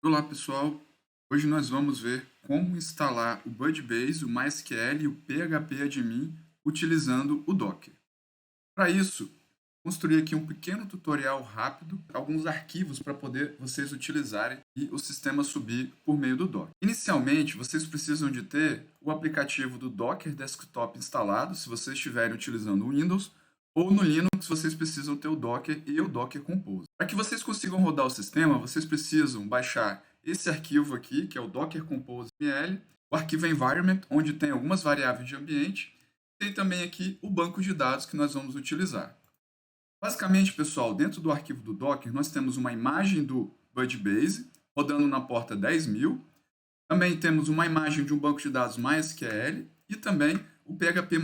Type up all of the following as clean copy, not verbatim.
Olá pessoal, hoje nós vamos ver como instalar o Budbase, o MySQL e o PHP utilizando o Docker. Para isso, construí aqui um pequeno tutorial rápido, alguns arquivos para poder vocês utilizarem e o sistema subir por meio do Docker. Inicialmente, vocês precisam de ter o aplicativo do Docker Desktop instalado, se vocês estiverem utilizando o Windows, ou no Linux vocês precisam ter o Docker e o Docker Compose. Para que vocês consigam rodar o sistema, vocês precisam baixar esse arquivo aqui, que é o Docker Compose ML, o arquivo environment, onde tem algumas variáveis de ambiente, tem também aqui o banco de dados que nós vamos utilizar. Basicamente, pessoal, dentro do arquivo do Docker, nós temos uma imagem do Budbase rodando na porta 10.000. Também temos uma imagem de um banco de dados MySQL e também o PHP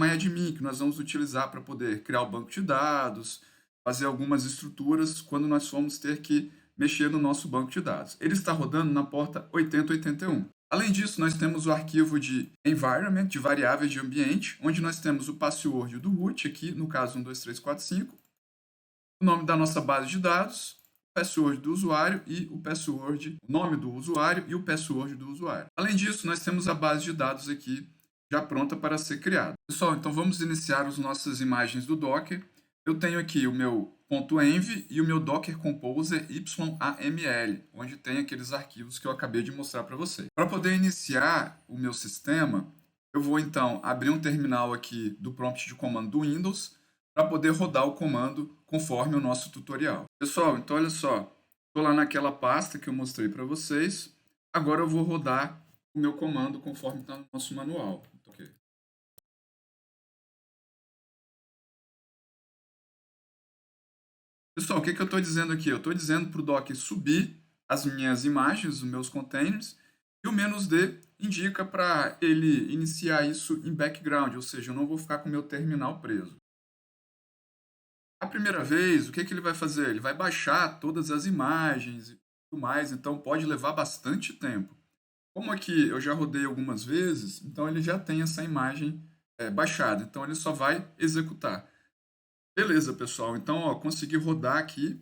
que nós vamos utilizar para poder criar o banco de dados, fazer algumas estruturas quando nós formos ter que mexer no nosso banco de dados. Ele está rodando na porta 8081. Além disso, nós temos o arquivo de environment, de variáveis de ambiente, onde nós temos o password do root, aqui no caso 12345, o nome da nossa base de dados, o password do usuário e o password, o nome do usuário e o password do usuário. Além disso, nós temos a base de dados aqui já pronta para ser criada. Pessoal, então vamos iniciar as nossas imagens do Docker. Eu tenho aqui o meu .env e o meu Docker Composer YAML, onde tem aqueles arquivos que eu acabei de mostrar para vocês. Para poder iniciar o meu sistema, eu vou então abrir um terminal aqui do prompt de comando do Windows para poder rodar o comando conforme o nosso tutorial. Pessoal, então olha só, estou lá naquela pasta que eu mostrei para vocês. Agora eu vou rodar o meu comando conforme está no nosso manual. Okay. Pessoal, o que eu estou dizendo aqui? Eu estou dizendo para o Docker subir as minhas imagens, os meus containers, e o "-d" indica para ele iniciar isso em background, ou seja, eu não vou ficar com o meu terminal preso. A primeira vez, o que ele vai fazer? Ele vai baixar todas as imagens e tudo mais, então pode levar bastante tempo. Como aqui eu já rodei algumas vezes, então ele já tem essa imagem baixada, então ele só vai executar. Beleza, pessoal, então ó, consegui rodar aqui.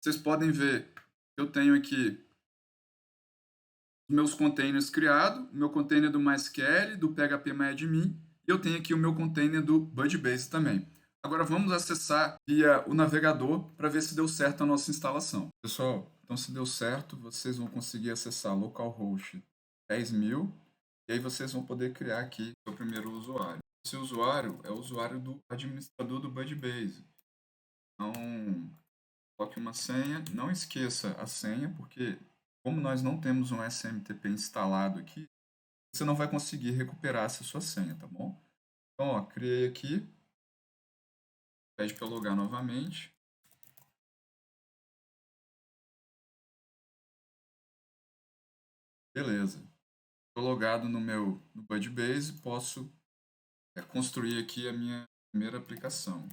Vocês podem ver que eu tenho aqui os meus containers criados, o meu container do MySQL, do PHP e eu tenho aqui o meu container do Budbase também. Agora vamos acessar via o navegador para ver se deu certo a nossa instalação. Pessoal, então se deu certo, vocês vão conseguir acessar localhost 10.000 e aí vocês vão poder criar aqui o primeiro usuário. Esse usuário é o usuário do administrador do Budbase. Então, coloque uma senha, não esqueça a senha, porque como nós não temos um SMTP instalado aqui, você não vai conseguir recuperar essa sua senha, tá bom? Então, ó, criei aqui, pede para logar novamente. Beleza. Estou logado no Budbase, posso construir aqui a minha primeira aplicação.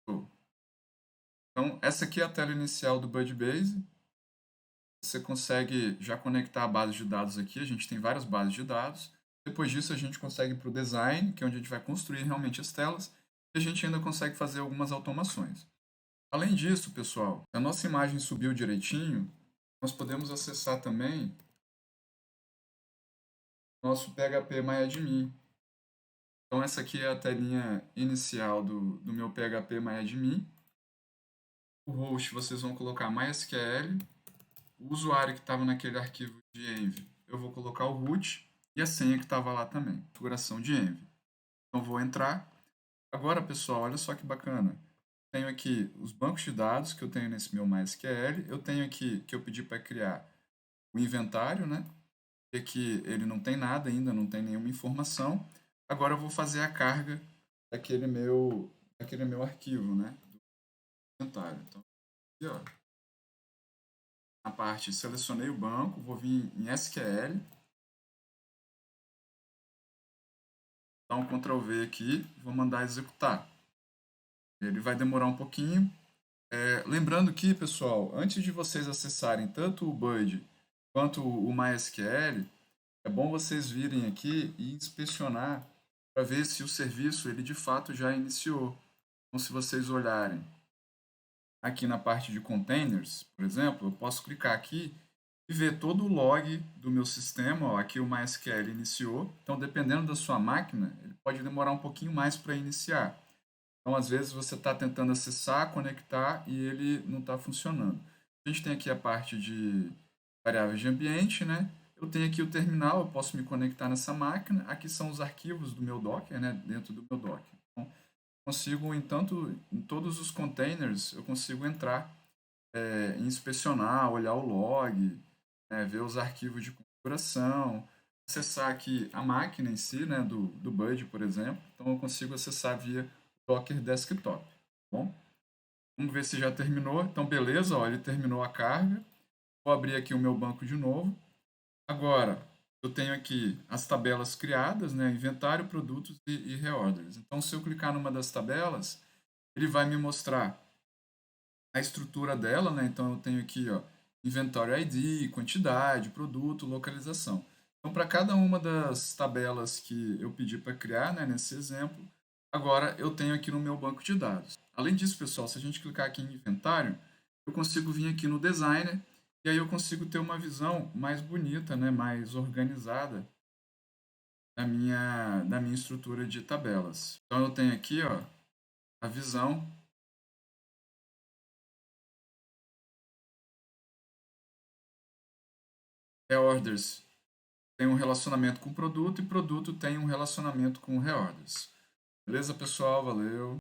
Então, essa aqui é a tela inicial do Budbase. Você consegue já conectar a base de dados aqui, a gente tem várias bases de dados. Depois disso, a gente consegue ir para o design, que é onde a gente vai construir realmente as telas, e a gente ainda consegue fazer algumas automações. Além disso, pessoal, a nossa imagem subiu direitinho, nós podemos acessar também nosso PHP Então, essa aqui é a telinha inicial do meu PHP O host, vocês vão colocar MySQL. O usuário que estava naquele arquivo de env, eu vou colocar o root e a senha que estava lá também, configuração de env. Então, vou entrar. Agora, pessoal, olha só que bacana. Tenho aqui os bancos de dados que eu tenho nesse meu MySQL. Eu tenho aqui que eu pedi para criar o inventário, né? E aqui ele não tem nada ainda, não tem nenhuma informação. Agora eu vou fazer a carga daquele meu arquivo, né? Do inventário. Então, aqui, ó, na parte selecionei o banco, vou vir em SQL. Dar um Ctrl V aqui, vou mandar executar. Ele vai demorar um pouquinho. Lembrando que, pessoal, antes de vocês acessarem tanto o Bud quanto o MySQL, é bom vocês virem aqui e inspecionar para ver se o serviço ele de fato já iniciou. Então, se vocês olharem aqui na parte de containers, por exemplo, eu posso clicar aqui e ver todo o log do meu sistema. Ó, aqui o MySQL iniciou, então dependendo da sua máquina, ele pode demorar um pouquinho mais para iniciar. Então, às vezes, você está tentando acessar, conectar e ele não está funcionando. A gente tem aqui a parte de variáveis de ambiente, né? Eu tenho aqui o terminal, eu posso me conectar nessa máquina. Aqui são os arquivos do meu Docker, né? Dentro do meu Docker. Então, consigo, em todos os containers, eu consigo entrar, inspecionar, olhar o log, né? Ver os arquivos de configuração, acessar aqui a máquina em si, né? Do Bud, por exemplo. Então, eu consigo acessar via Docker Desktop, tá bom? Vamos ver se já terminou. Então, beleza, ó, ele terminou a carga. Vou abrir aqui o meu banco de novo. Agora, eu tenho aqui as tabelas criadas, né? Inventário, produtos e reorders. Então, se eu clicar numa das tabelas, ele vai me mostrar a estrutura dela, né? Então, eu tenho aqui, ó, inventório ID, quantidade, produto, localização. Então, para cada uma das tabelas que eu pedi para criar, né, nesse exemplo, agora eu tenho aqui no meu banco de dados. Além disso, pessoal, se a gente clicar aqui em inventário, eu consigo vir aqui no designer e aí eu consigo ter uma visão mais bonita, né, mais organizada da minha estrutura de tabelas. Então, eu tenho aqui, ó, a visão reorders tem um relacionamento com o produto e produto tem um relacionamento com o reorders. Beleza, pessoal? Valeu!